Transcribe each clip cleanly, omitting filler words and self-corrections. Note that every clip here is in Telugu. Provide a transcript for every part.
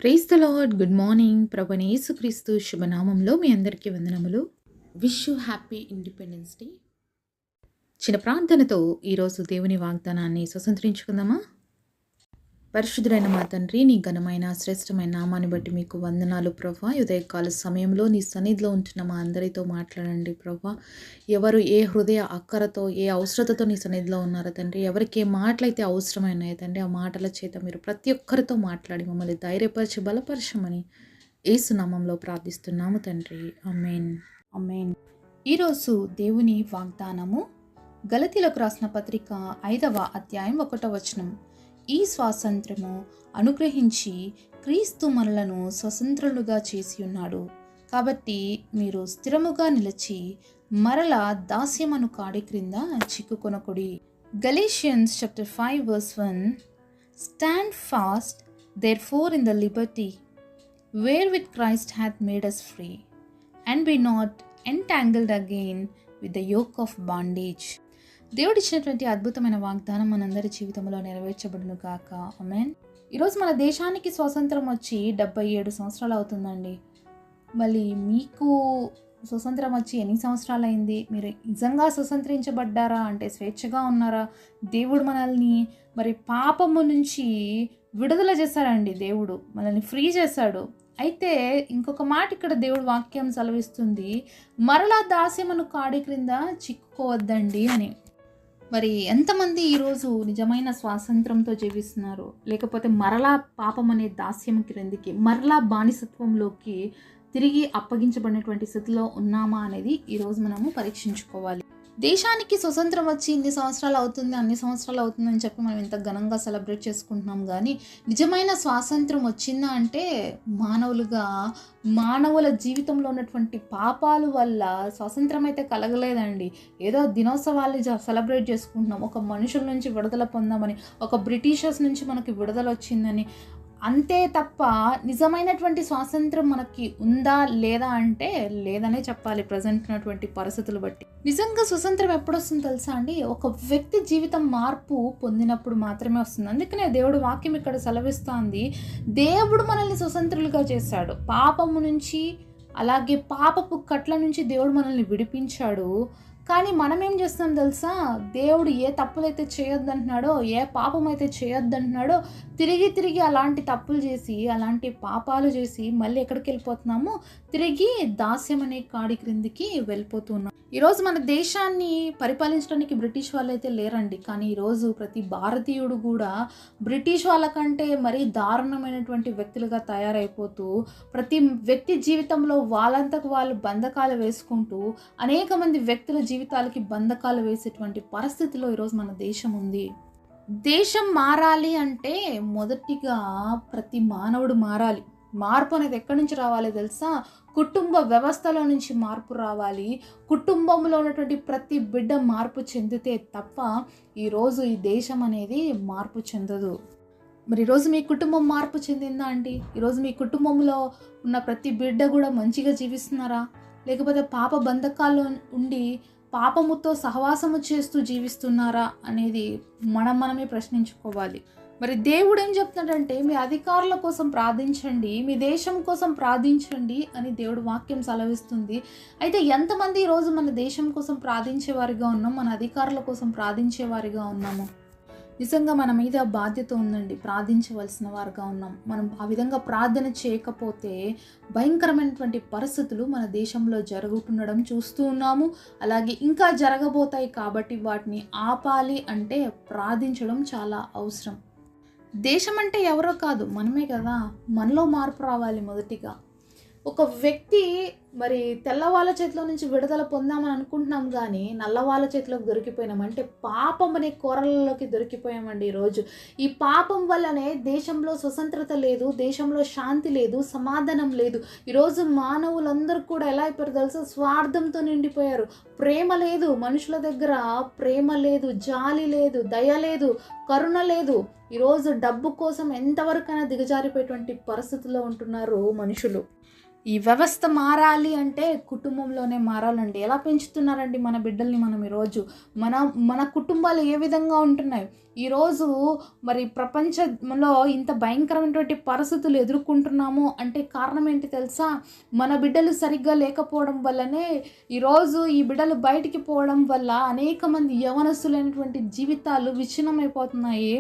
Praise the Lord. Good morning. ప్రభువైన యేసుక్రీస్తు శుభనామంలో మీ అందరికీ వందనములు. Wish you happy Independence Day. చిన్న ప్రార్థనతో ఈరోజు దేవుని వాగ్దానాన్ని స్వతంత్రించుకుందామా? పరిశుద్ధుడైన మా తండ్రి, నీ ఘనమైన శ్రేష్టమైన నామాన్ని బట్టి మీకు వందనాలు ప్రభా. ఉదయకాల సమయంలో నీ సన్నిధిలో ఉంటున్న మా అందరితో మాట్లాడండి ప్రభా. ఎవరు ఏ హృదయ అక్కరతో ఏ అవసరతతో నీ సన్నిధిలో ఉన్నారో తండ్రి, ఎవరికి ఏ మాటలైతే అవసరమైనాయో తండ్రి, ఆ మాటల చేత మీరు ప్రతి ఒక్కరితో మాట్లాడి మమ్మల్ని ధైర్యపరిచి బలపరచమని యేసు నామంలో ప్రార్థిస్తున్నాము తండ్రి. ఆమేన్. ఆమేన్. ఈరోజు దేవుని వాగ్దానము గలతీలకు రాసిన పత్రిక 5వ అధ్యాయం 1వ వచనం. ఈ స్వాతంత్రము అనుగ్రహించి క్రీస్తు మనలను స్వతంత్రులుగా చేసి ఉన్నాడు. కాబట్టి మీరు స్థిరముగా నిలిచి మరల దాస్యమను కాడి క్రింద చిక్కుకొనకుడి. Galatians chapter 5 verse 1. Stand fast therefore in the liberty wherewith Christ hath made us free, and be not entangled again with the yoke of bondage. దేవుడు ఇచ్చినటువంటి అద్భుతమైన వాగ్దానం మనందరి జీవితంలో నెరవేర్చబడును కాక. ఆమేన్. ఈరోజు మన దేశానికి స్వాతంత్రం వచ్చి 77 సంవత్సరాలు అవుతుందండి. మళ్ళీ మీకు స్వతంత్రం వచ్చి ఎన్ని సంవత్సరాలు అయింది? మీరు నిజంగా స్వతంత్రించబడ్డారా? అంటే స్వేచ్ఛగా ఉన్నారా? దేవుడు మనల్ని మరి పాపము నుంచి విడుదల చేశాడండి. దేవుడు మనల్ని ఫ్రీ చేశాడు. అయితే ఇంకొక మాట ఇక్కడ దేవుడు వాక్యం సెలవిస్తుంది, మరలా దాస్యమును కాడి క్రింద చిక్కుకోవద్దండి అని. మరి ఎంతమంది ఈరోజు నిజమైన స్వాతంత్రంతో జీవిస్తున్నారు? లేకపోతే మరలా పాపం అనే దాస్యం క్రిందికి, మరలా బానిసత్వంలోకి తిరిగి అప్పగించబడినటువంటి స్థితిలో ఉన్నామా అనేది ఈరోజు మనము పరీక్షించుకోవాలి. దేశానికి స్వతంత్రం వచ్చి ఇన్ని సంవత్సరాలు అవుతుంది, అన్ని సంవత్సరాలు అవుతుంది అని చెప్పి మనం ఇంత ఘనంగా సెలబ్రేట్ చేసుకుంటున్నాం. కానీ నిజమైన స్వాతంత్రం వచ్చిందా అంటే మానవుల జీవితంలో ఉన్నటువంటి పాపాల వల్ల స్వాతంత్రం అయితే కలగలేదండి. ఏదో దినోత్సవాలు సెలబ్రేట్ చేసుకుంటున్నాం, ఒక మనుషుల నుంచి విడుదల పొందామని, ఒక బ్రిటిషర్స్ నుంచి మనకి విడుదల వచ్చిందని, అంతే తప్ప నిజమైనటువంటి స్వాతంత్రం మనకి ఉందా లేదా అంటే లేదనే చెప్పాలి ప్రజెంట్ ఉన్నటువంటి పరిస్థితులు బట్టి. నిజంగా స్వతంత్రం ఎప్పుడు వస్తుందో తెలుసా అండి? ఒక వ్యక్తి జీవితం మార్పు పొందినప్పుడు మాత్రమే వస్తుంది. అందుకనే దేవుడు వాక్యం ఇక్కడ సెలవిస్తోంది, దేవుడు మనల్ని స్వతంత్రులుగా చేశాడు. పాపము నుంచి, అలాగే పాపపు కట్ల నుంచి దేవుడు మనల్ని విడిపించాడు. కానీ మనం ఏం చేస్తాం తెలుసా? దేవుడు ఏ తప్పులైతే చేయొద్దంటున్నాడో, ఏ పాపం అయితే చేయొద్దంటున్నాడో తిరిగి అలాంటి తప్పులు చేసి, అలాంటి పాపాలు చేసి మళ్ళీ ఎక్కడికి వెళ్ళిపోతున్నాము? తిరిగి దాస్యం అనే కాడి క్రిందికి వెళ్ళిపోతున్నాం. ఈరోజు మన దేశాన్ని పరిపాలించడానికి బ్రిటిష్ వాళ్ళైతే లేరండి. కానీ ఈరోజు ప్రతి భారతీయుడు కూడా బ్రిటిష్ వాళ్ళకంటే మరీ దారుణమైనటువంటి వ్యక్తులుగా తయారైపోతూ, ప్రతి వ్యక్తి జీవితంలో వాళ్ళంతకు వాళ్ళు బంధకాలు వేసుకుంటూ అనేక మంది వ్యక్తుల జీవితాలకి బంధకాలు వేసేటువంటి పరిస్థితిలో ఈరోజు మన దేశం ఉంది. దేశం మారాలి అంటే మొదటిగా ప్రతి మానవుడు మారాలి. మార్పు అనేది ఎక్కడి నుంచి రావాలి తెలుసా? కుటుంబ వ్యవస్థలో నుంచి మార్పు రావాలి. కుటుంబంలో ఉన్నటువంటి ప్రతి బిడ్డ మార్పు చెందితే తప్ప ఈరోజు ఈ దేశం అనేది మార్పు చెందదు. మరి ఈరోజు మీ కుటుంబం మార్పు చెందిందా అండి? ఈరోజు మీ కుటుంబంలో ఉన్న ప్రతి బిడ్డ కూడా మంచిగా జీవిస్తున్నారా? లేకపోతే పాప బంధకాల్లో ఉండి పాపముతో సహవాసము చేస్తూ జీవిస్తున్నారా అనేది మనమే ప్రశ్నించుకోవాలి. మరి దేవుడు ఏం చెప్తున్నాడంటే, మీ అధికారుల కోసం ప్రార్థించండి, మీ దేశం కోసం ప్రార్థించండి అని దేవుడు వాక్యం సెలవిస్తుంది. అయితే ఎంతమంది ఈరోజు మన దేశం కోసం ప్రార్థించేవారిగా ఉన్నాం, మన అధికారుల కోసం ప్రార్థించేవారిగా ఉన్నాము? నిజంగా మన మీద బాధ్యత ఉందండి, ప్రార్థించవలసిన వారుగా ఉన్నాం. మనం ఆ విధంగా ప్రార్థన చేయకపోతే భయంకరమైనటువంటి పరిస్థితులు మన దేశంలో జరుగుతుండడం చూస్తూ ఉన్నాము. అలాగే ఇంకా జరగబోతాయి. కాబట్టి వాటిని ఆపాలి అంటే ప్రార్థించడం చాలా అవసరం. దేశం అంటే ఎవరో కాదు, మనమే కదా. మనలో మార్పు రావాలి మొదటిగా. ఒక వ్యక్తి మరి తెల్లవాళ్ళ చేతిలో నుంచి విడుదల పొందామని అనుకుంటున్నాం, కానీ నల్లవాళ్ళ చేతిలోకి దొరికిపోయినాం. అంటే పాపం అనే కూరలలోకి దొరికిపోయామండి ఈరోజు. ఈ పాపం వల్లనే దేశంలో స్వతంత్రత లేదు, దేశంలో శాంతి లేదు, సమాధానం లేదు. ఈరోజు మానవులందరూ కూడా ఎలా అయిపోయారు తెలుసా? స్వార్థంతో నిండిపోయారు. ప్రేమ లేదు, మనుషుల దగ్గర ప్రేమ లేదు, జాలి లేదు, దయ లేదు, కరుణ లేదు. ఈరోజు డబ్బు కోసం ఎంతవరకైనా దిగజారిపోయేటువంటి పరిస్థితుల్లో ఉంటున్నారు మనుషులు. ఈ వ్యవస్థ మారాలి అంటే కుటుంబంలోనే మారాలండి. ఎలా పెంచుతున్నారండి మన బిడ్డల్ని మనం ఈరోజు? మన కుటుంబాలు ఏ విధంగా ఉంటున్నాయి? ఈరోజు మరి ప్రపంచంలో ఇంత భయంకరమైనటువంటి పరిస్థితులు ఎదుర్కొంటున్నాము అంటే కారణం ఏంటి తెలుసా? మన బిడ్డలు సరిగ్గా లేకపోవడం వల్లనే ఈరోజు ఈ బిడ్డలు బయటికి పోవడం వల్ల అనేక మంది యవనస్తులైనటువంటి జీవితాలు విచ్ఛిన్నమైపోతున్నాయి.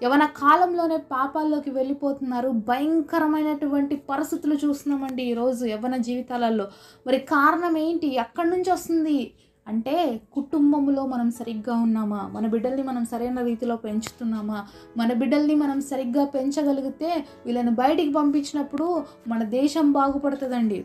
యవన కాలంలోనే పాపాల్లోకి వెళ్ళిపోతున్నారు. భయంకరమైనటువంటి పరిస్థితులు చూస్తున్నామండి ఈరోజు యవ్వన జీవితాలలో. మరి కారణం ఏంటి? ఎక్కడి నుంచి వస్తుంది అంటే కుటుంబంలో మనం సరిగ్గా ఉన్నామా? మన బిడ్డల్ని మనం సరైన రీతిలో పెంచుతున్నామా? మన బిడ్డల్ని మనం సరిగ్గా పెంచగలిగితే వీళ్ళని బయటికి పంపించినప్పుడు మన దేశం బాగుపడుతుందండి.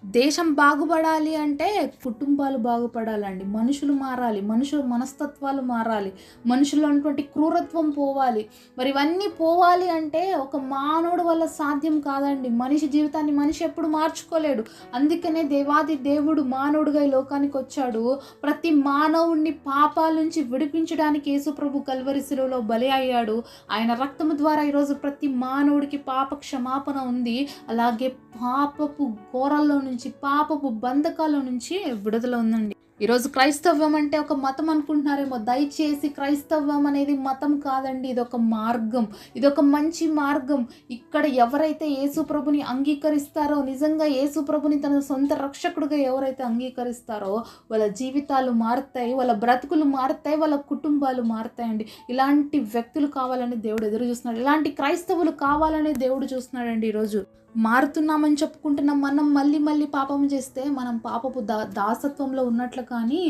దేశం బాగుపడాలి అంటే కుటుంబాలు బాగుపడాలండి. మనుషులు మారాలి, మనుషుల మనస్తత్వాలు మారాలి, మనుషుల్లో ఉన్నటువంటి క్రూరత్వం పోవాలి. మరి ఇవన్నీ పోవాలి అంటే ఒక మానవుడు వల్ల సాధ్యం కాదండి. మనిషి జీవితాన్ని మనిషి ఎప్పుడు మార్చుకోలేడు. అందుకనే దేవాది దేవుడు మానవుడిగా ఈ లోకానికి వచ్చాడు. ప్రతి మానవుడిని పాపాల నుంచి విడిపించడానికి యేసుప్రభు కల్వరి శిలువలో బలి అయ్యాడు. ఆయన రక్తము ద్వారా ఈరోజు ప్రతి మానవుడికి పాప క్షమాపణ ఉంది. అలాగే పాపపు ఘోరాల్లో నుంచి, పాపపు బంధకాల నుంచి విడుదల ఉందండి. ఈరోజు క్రైస్తవ్యం అంటే ఒక మతం అనుకుంటున్నారేమో. దయచేసి క్రైస్తవ్యం అనేది మతం కాదండి, ఇది ఒక మార్గం, ఇది ఒక మంచి మార్గం. ఇక్కడ ఎవరైతే యేసు ప్రభుని అంగీకరిస్తారో, నిజంగా యేసు ప్రభుని తన సొంత రక్షకుడిగా ఎవరైతే అంగీకరిస్తారో వాళ్ళ జీవితాలు మారుతాయి, వాళ్ళ బ్రతుకులు మారుతాయి, వాళ్ళ కుటుంబాలు మారుతాయండి. ఇలాంటి వ్యక్తులు కావాలని దేవుడు ఎదురు చూస్తున్నాడు. ఇలాంటి క్రైస్తవులు కావాలని దేవుడు చూస్తున్నాడండి. ఈరోజు మారుతున్నామని చెప్పుకుంటున్నాం మనం మళ్ళీ మళ్ళీ పాపం చేస్తే మనం పాపపు దాసత్వంలో ఉన్నట్లు కానీ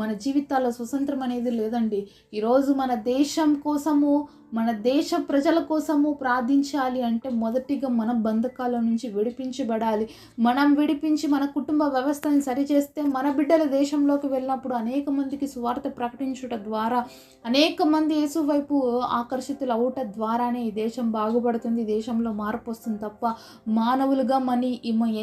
మన జీవితాల్లో స్వతంత్రం అనేది లేదండి. ఈరోజు మన దేశం కోసము, మన దేశ ప్రజల కోసము ప్రార్థించాలి అంటే మొదటిగా మన బంధకాల నుంచి విడిపించబడాలి. మనం విడిపించి మన కుటుంబ వ్యవస్థని సరిచేస్తే మన బిడ్డల దేశంలోకి వెళ్ళినప్పుడు అనేక మందికి సువార్త ప్రకటించుట ద్వారా, అనేక మంది యేసు వైపు ఆకర్షితులు అవుట ద్వారానే ఈ దేశం బాగుపడుతుంది, దేశంలో మార్పు వస్తుంది తప్ప మానవులుగా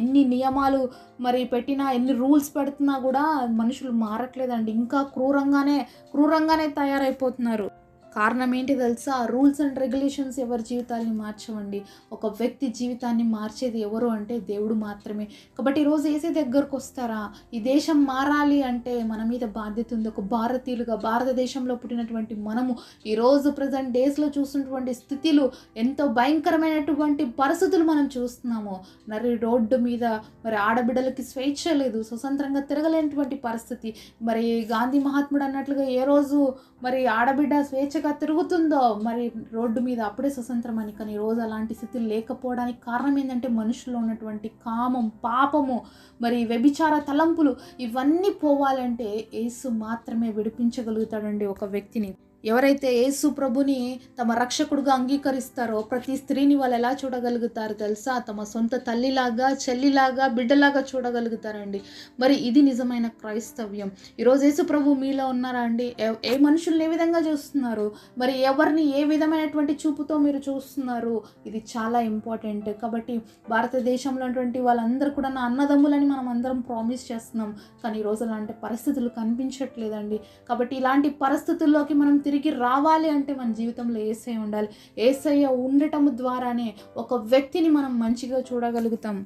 ఎన్ని నియమాలు మరి పెట్టినా, ఎన్ని రూల్స్ పెడుతున్నా కూడా మనుషులు మారట్లేదండి. ఇంకా క్రూరంగానే తయారైపోతున్నారు. కారణం ఏంటి తెలుసా? రూల్స్ అండ్ రెగ్యులేషన్స్ ఎవరి జీవితాన్ని మార్చవండి. ఒక వ్యక్తి జీవితాన్ని మార్చేది ఎవరు అంటే దేవుడు మాత్రమే. కాబట్టి ఈరోజు యేసే దగ్గరకు వస్తారా? ఈ దేశం మారాలి అంటే మన మీద బాధ్యత ఉంది. ఒక భారతీయులుగా, భారతదేశంలో పుట్టినటువంటి మనము ఈరోజు ప్రజెంట్ డేస్లో చూస్తున్నటువంటి స్థితిలు, ఎంతో భయంకరమైనటువంటి పరిస్థితులు మనం చూస్తున్నాము. మరి రోడ్డు మీద మరి ఆడబిడ్డలకి స్వేచ్ఛ లేదు, స్వతంత్రంగా తిరగలేనటువంటి పరిస్థితి. మరి గాంధీ మహాత్ముడు అన్నట్లుగా ఏ రోజు మరి ఆడబిడ్డ స్వేచ్ఛగా తిరుగుతుందో మరి రోడ్డు మీద అప్పుడే స్వతంత్రం అని. కానీ ఈరోజు అలాంటి స్థితి లేకపోవడానికి కారణం ఏంటంటే మనుషుల్లో ఉన్నటువంటి కామం, పాపము, మరి వ్యభిచార తలంపులు ఇవన్నీ పోవాలంటే యేసు మాత్రమే విడిపించగలుగుతాడండి ఒక వ్యక్తిని. ఎవరైతే యేసు ప్రభుని తమ రక్షకుడుగా అంగీకరిస్తారో ప్రతి స్త్రీని వాళ్ళు ఎలా చూడగలుగుతారు తెలుసా? తమ సొంత తల్లిలాగా, చెల్లిలాగా, బిడ్డలాగా చూడగలుగుతారండి. మరి ఇది నిజమైన క్రైస్తవ్యం. ఈరోజు యేసు ప్రభు మీలో ఉన్నారా అండి? ఏ మనుషుల్ని ఏ విధంగా చూస్తున్నారు? మరి ఎవరిని ఏ విధమైనటువంటి చూపుతో మీరు చూస్తున్నారు? ఇది చాలా ఇంపార్టెంట్. కాబట్టి భారతదేశంలో ఉన్నటువంటి వాళ్ళందరూ కూడా నా అన్నదమ్ములని మనం అందరం ప్రామిస్ చేస్తున్నాం. కానీ ఈరోజు అలాంటి పరిస్థితులు కనిపించట్లేదండి. కాబట్టి ఇలాంటి పరిస్థితుల్లోకి మనం తిరిగి రావాలి అంటే మన జీవితంలో యేసయ్య ఉండాలి. యేసయ్య ఉండటం ద్వారానే ఒక వ్యక్తిని మనం మంచిగా చూడగలుగుతాం.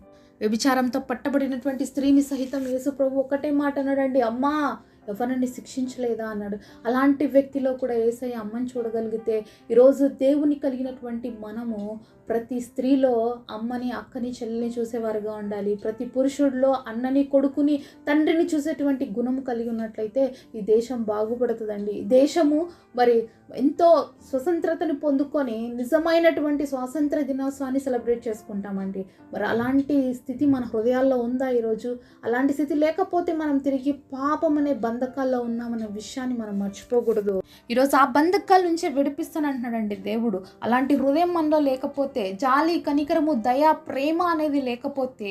వ్యభిచారంతో పట్టబడినటువంటి స్త్రీని సహితం యేసు ప్రభు ఒకటే మాట అన్నాడండి, అమ్మా ఎవరిని శిక్షించలేదా అన్నాడు. అలాంటి వ్యక్తిలో కూడా యేసయ్య అమ్మని చూడగలిగితే ఈరోజు దేవుని కలిగినటువంటి మనము ప్రతి స్త్రీలో అమ్మని, అక్కని, చెల్లిని చూసేవారుగా ఉండాలి. ప్రతి పురుషుడిలో అన్నని, కొడుకుని, తండ్రిని చూసేటువంటి గుణము కలిగి ఉన్నట్లయితే ఈ దేశం బాగుపడుతుందండి. ఈ దేశము మరి ఎంతో స్వతంత్రతని పొందుకొని నిజమైనటువంటి స్వాతంత్ర దినోత్సవాన్ని సెలబ్రేట్ చేసుకుంటామండి. మరి అలాంటి స్థితి మన హృదయాల్లో ఉందా ఈరోజు? అలాంటి స్థితి లేకపోతే మనం తిరిగి పాపం అనే బంధకాల్లో ఉన్నామనే విషయాన్ని మనం మర్చిపోకూడదు. ఈరోజు ఆ బంధకాల నుంచే విడిపిస్తానంటున్నాడండి దేవుడు. అలాంటి హృదయం మనలో లేకపోతే, జాలి, కనికరము, దయ, ప్రేమ అనేది లేకపోతే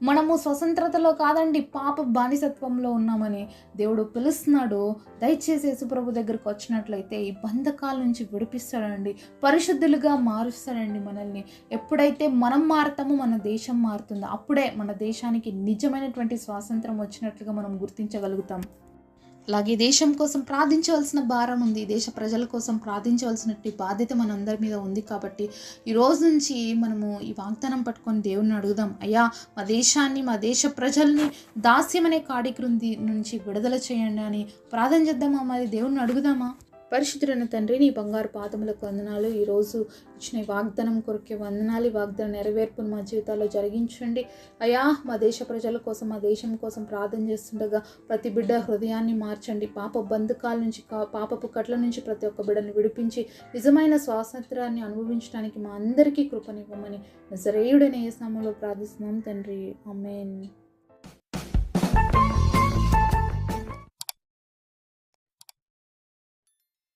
మనము స్వతంత్రతలో కాదండి పాప బానిసత్వంలో ఉన్నామని దేవుడు పిలుస్తున్నాడు. దయచేసి యేసుప్రభు దగ్గరకు వచ్చినట్లయితే ఈ బంధకాల నుంచి విడిపిస్తాడండి, పరిశుద్ధులుగా మారుస్తాడండి మనల్ని. ఎప్పుడైతే మనం మారుతామో మన దేశం మారుతుందో అప్పుడే మన దేశానికి నిజమైనటువంటి స్వాతంత్రం వచ్చినట్లుగా మనం గుర్తించగలుగుతాం. అలాగే దేశం కోసం ప్రార్థించవలసిన భారం ఉంది. దేశ ప్రజల కోసం ప్రార్థించవలసినటువంటి బాధ్యత మనందరి మీద ఉంది. కాబట్టి ఈ రోజు నుంచి మనము ఈ వాగ్దానం పట్టుకొని దేవుణ్ణి అడుగుదాం, అయ్యా మా దేశాన్ని, మా దేశ ప్రజల్ని దాస్యం అనే కాడి క్రింది నుంచి విడుదల చేయండి అని ప్రార్థన చేద్దామా? మరి దేవుణ్ణి అడుగుదామా? పరిశుద్ధుడైన తండ్రి, నీ బంగారు పాదములకు వందనాలు. ఈరోజు ఇచ్చిన ఈ వాగ్దానం కొరకే వందనాలు. ఈ వాగ్దానం నెరవేర్పును మా జీవితాల్లో జరిగించండి అయ్యా. మా దేశ ప్రజల కోసం, మా దేశం కోసం ప్రార్థన చేస్తుండగా ప్రతి బిడ్డ హృదయాన్ని మార్చండి. పాప బంధకాల నుంచి, పాపపు కట్ల నుంచి ప్రతి ఒక్క బిడ్డను విడిపించి నిజమైన స్వాతంత్రాన్ని అనుభవించడానికి మా అందరికీ కృపనివ్వమని నజరేయుడైన యేసు నామములో ప్రార్థిస్తున్నాం తండ్రి. ఆమేన్.